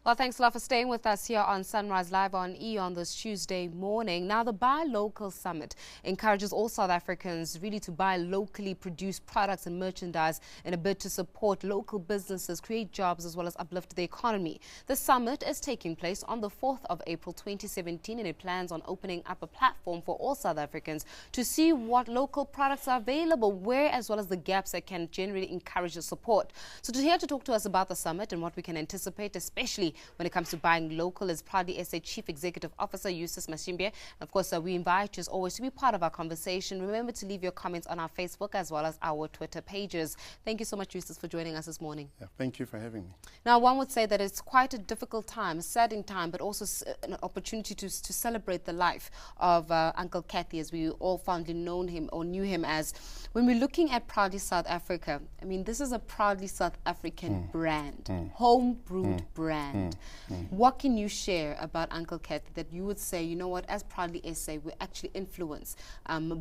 Well, thanks a lot for staying with us here on Sunrise Live on E on this Tuesday morning. Now, the Buy Local Summit encourages all South Africans really to buy locally produced products and merchandise in a bid to support local businesses, create jobs, as well as uplift the economy. The summit is taking place on the 4th of April 2017, and it plans on opening up a platform for all South Africans to see what local products are available, where, as well as the gaps that can generally encourage the support. So here to talk to us about the summit and what we can anticipate, especially when it comes to buying local, is Proudly SA Chief Executive Officer Eustace Mashimbye. And of course, we invite you as always to be part of our conversation. Remember to leave your comments on our Facebook as well as our Twitter pages. Thank you so much, Eustace, for joining us this morning. Yeah, thank you for having me. Now, one would say that it's quite a difficult time, a saddening time, but also an opportunity to celebrate the life of Uncle Cathy, as we all fondly known him or knew him as. When we're looking at Proudly South Africa, I mean, this is a proudly South African brand, home-brewed brand. What can you share about Uncle Cathy that you would say, you know what, as Proudly SA, we're actually influenced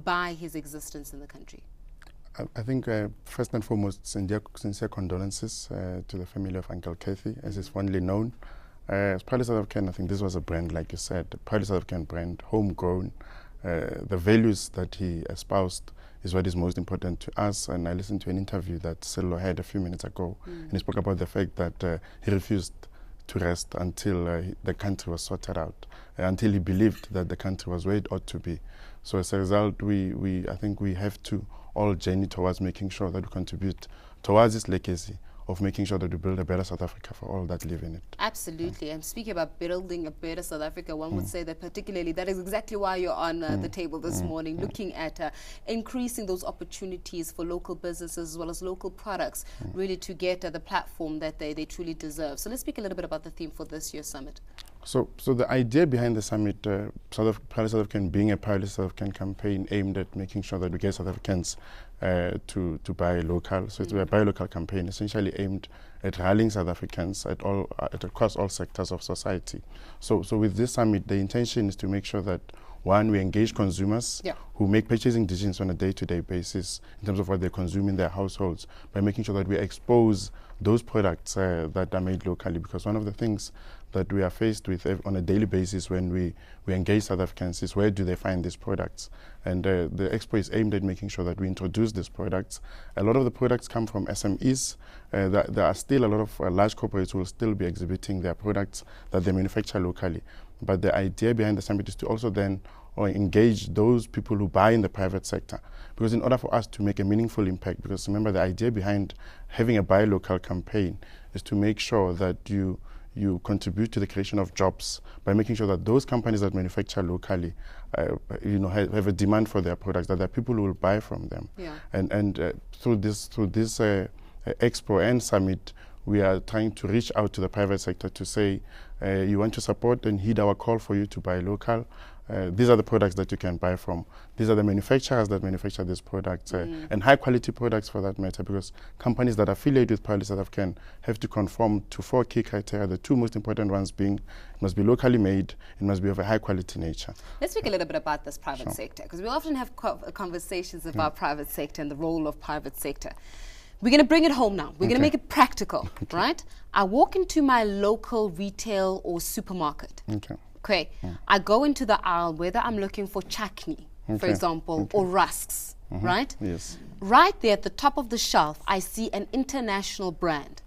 by his existence in the country? I think first and foremost, sincere condolences to the family of Uncle Cathy, as is fondly known. As Proudly South African, I think this was a brand, like you said, a Proudly South African brand, homegrown. The values that he espoused is what is most important to us. And I listened to an interview that Sello had a few minutes ago, and he spoke about the fact that he refused to rest until the country was sorted out, until he believed that the country was where it ought to be. So as a result, I think we have to all journey towards making sure that we contribute towards this legacy of making sure that we build a better South Africa for all that live in it. Absolutely. And speaking about building a better South Africa, one would say that particularly that is exactly why you're on the table this morning, looking at increasing those opportunities for local businesses as well as local products, really to get the platform that they truly deserve. So let's speak a little bit about the theme for this year's summit. So the idea behind the summit, Proudly South African being a Proudly South African campaign aimed at making sure that we get South Africans to buy local. So it's a buy local campaign essentially aimed at rallying South Africans across all sectors of society. So with this summit, the intention is to make sure that, one, we engage consumers who make purchasing decisions on a day-to-day basis in terms of what they consume in their households, by making sure that we expose those products that are made locally. Because one of the things that we are faced with on a daily basis when we engage South Africans is, where do they find these products? And the Expo is aimed at making sure that we introduce these products. A lot of the products come from SMEs. There are still a lot of large corporates who will still be exhibiting their products that they manufacture locally. But the idea behind the summit is to also then engage those people who buy in the private sector. Because in order for us to make a meaningful impact, because remember, the idea behind having a buy local campaign is to make sure that you contribute to the creation of jobs by making sure that those companies that manufacture locally have a demand for their products, that there are people who will buy from them. And through this Expo and Summit, we are trying to reach out to the private sector to say, you want to support and heed our call for you to buy local. These are the products that you can buy from. These are the manufacturers that manufacture these products, and high quality products for that matter, because companies that are affiliated with Proudly South African have to conform to 4 key criteria. The 2 most important ones being, it must be locally made, it must be of a high quality nature. Let's speak a little bit about this private sector, because we often have conversations about private sector and the role of private sector. We're going to bring it home now. We're going to make it practical, right? I walk into my local retail or supermarket. Okay. I go into the aisle, whether I'm looking for chutney, for example, or rusks, right? Yes. Right there at the top of the shelf, I see an international brand.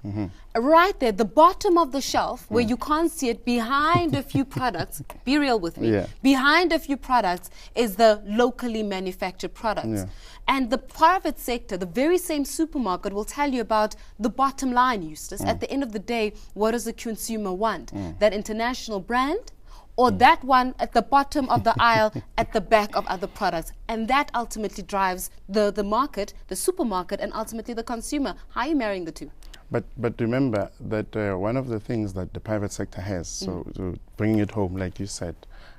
Right there, the bottom of the shelf, where you can't see it, behind a few products, be real with me, behind a few products is the locally manufactured products. And the private sector, the very same supermarket, will tell you about the bottom line, Eustace. At the end of the day, what does the consumer want? That international brand, or that one at the bottom of the aisle at the back of other products? And that ultimately drives the market, the supermarket, and ultimately the consumer. How are you marrying the two? But remember that one of the things that the private sector has, so bringing it home, like you said,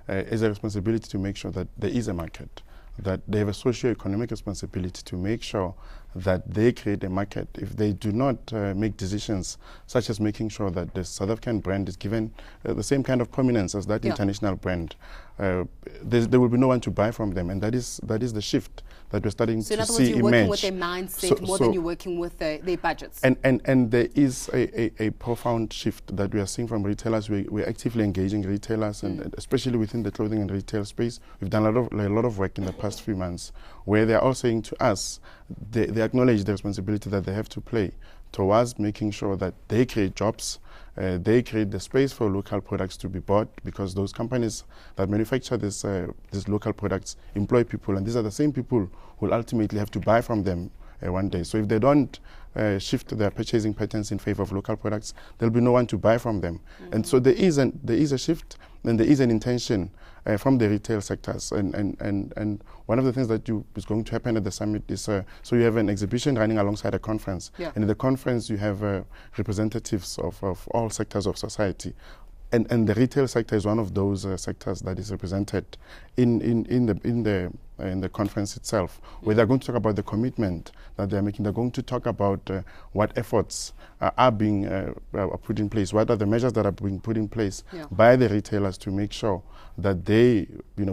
is a responsibility to make sure that there is a market, that they have a socio-economic responsibility to make sure that they create a market. If they do not make decisions such as making sure that the South African brand is given the same kind of prominence as that international brand, there will be no one to buy from them, and that is the shift that we're starting to see emerge. So in other words, you're working with their mindset more than you're working with their budgets. And there is a profound shift that we are seeing from retailers. We're actively engaging retailers, and especially within the clothing and retail space. We've done a lot of work in the past few months, where they are all saying to us, they acknowledge the responsibility that they have to play towards making sure that they create jobs, they create the space for local products to be bought, because those companies that manufacture these local products employ people, and these are the same people who will ultimately have to buy from them one day. So if they don't shift their purchasing patterns in favor of local products, there'll be no one to buy from them. And so there is a shift, and there is an intention from the retail sectors. And one of the things that is going to happen at the summit is, so you have an exhibition running alongside a conference. Yeah. And in the conference you have representatives of all sectors of society. And the retail sector is one of those sectors that is represented in the conference itself, where they're going to talk about the commitment that they're making. They're going to talk about what efforts are being put in place, what are the measures that are being put in place by the retailers to make sure that they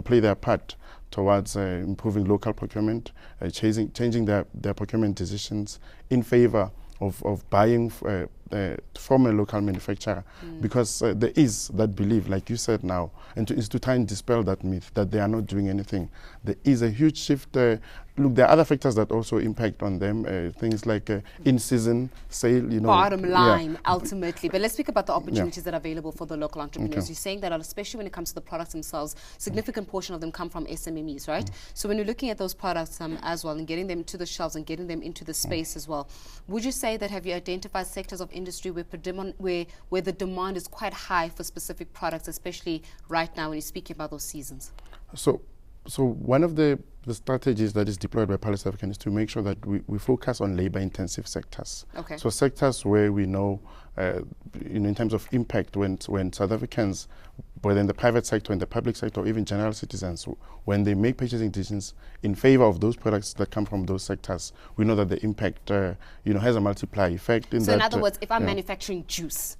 play their part towards improving local procurement, changing their procurement decisions in favor of buying from a local manufacturer, because there is that belief, like you said now, and is to try and dispel that myth that they are not doing anything. There is a huge shift. Look, there are other factors that also impact on them, things like in-season sale, Bottom line, ultimately. But let's speak about the opportunities that are available for the local entrepreneurs. You're saying that, especially when it comes to the products themselves, significant portion of them come from SMMEs, right? So when you're looking at those products as well, and getting them to the shelves and getting them into the space as well, would you say that, have you identified sectors of industry where the demand is quite high for specific products, especially right now when you're speaking about those seasons? So one of the strategies that is deployed by Palace African is to make sure that we focus on labor-intensive sectors. Okay. So sectors where we know, in terms of impact, when South Africans, whether in the private sector, in the public sector, or even general citizens, when they make purchasing decisions in favor of those products that come from those sectors, we know that the impact, has a multiplier effect. So in other words, if I'm manufacturing juice,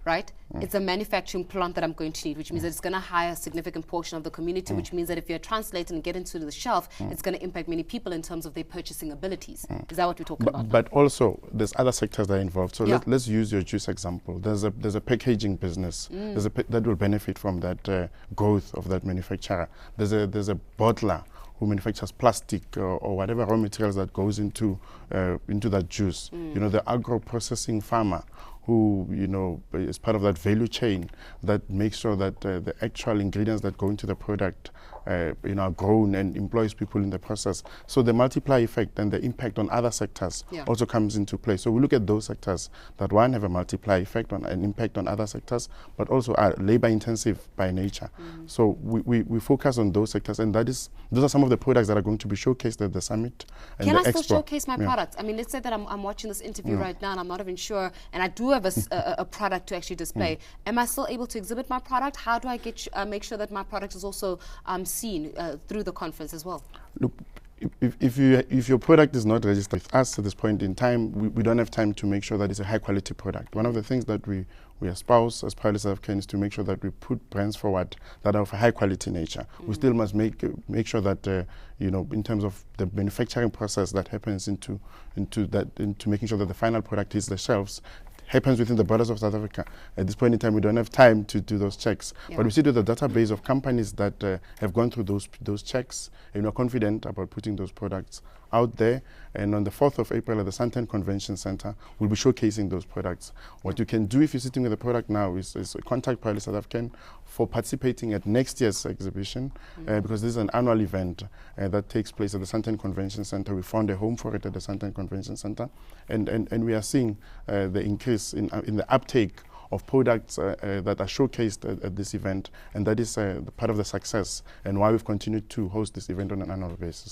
right? It's a manufacturing plant that I'm going to need, which means that it's going to hire a significant portion of the community, which means that if you're translating and get into the shelf, it's going to impact many people in terms of their purchasing abilities. Is that what we're talking about? But also, there's other sectors that are involved. So let's use your juice example. There's a packaging business that will benefit from that growth of that manufacturer. There's a bottler who manufactures plastic or whatever raw materials that goes into that juice. The agro-processing farmer who, is part of that value chain that makes sure that the actual ingredients that go into the product, are grown and employs people in the process. So the multiplier effect and the impact on other sectors also comes into play. So we look at those sectors that, one, have a multiplier effect on an impact on other sectors, but also are labor intensive by nature. So we focus on those sectors, and those are some of the products that are going to be showcased at the summit and Can the I Expo. still showcase my products? I mean, let's say that I'm watching this interview right now and I'm not even sure, and I do have a product to actually display. Am I still able to exhibit my product? How do I make sure that my product is also seen through the conference as well? Look, if your product is not registered with us at this point in time, we don't have time to make sure that it's a high quality product. One of the things that we espouse as Palace African is to make sure that we put brands forward that are of a high quality nature. We still must make sure that in terms of the manufacturing process that happens into making sure that the final product hits the shelves happens within the borders of South Africa. At this point in time, we don't have time to do those checks. But we see that the database of companies that have gone through those checks, and are confident about putting those products out there. And on the 4th of April at the Sandton Convention Center, we'll be showcasing those products. What you can do if you're sitting with a product now is contact Palace South African for participating at next year's exhibition, because this is an annual event that takes place at the Sandton Convention Center. We found a home for it at the Sandton Convention Center, and we are seeing the increase in the uptake of products that are showcased at this event, and that is part of the success and why we've continued to host this event on an annual basis.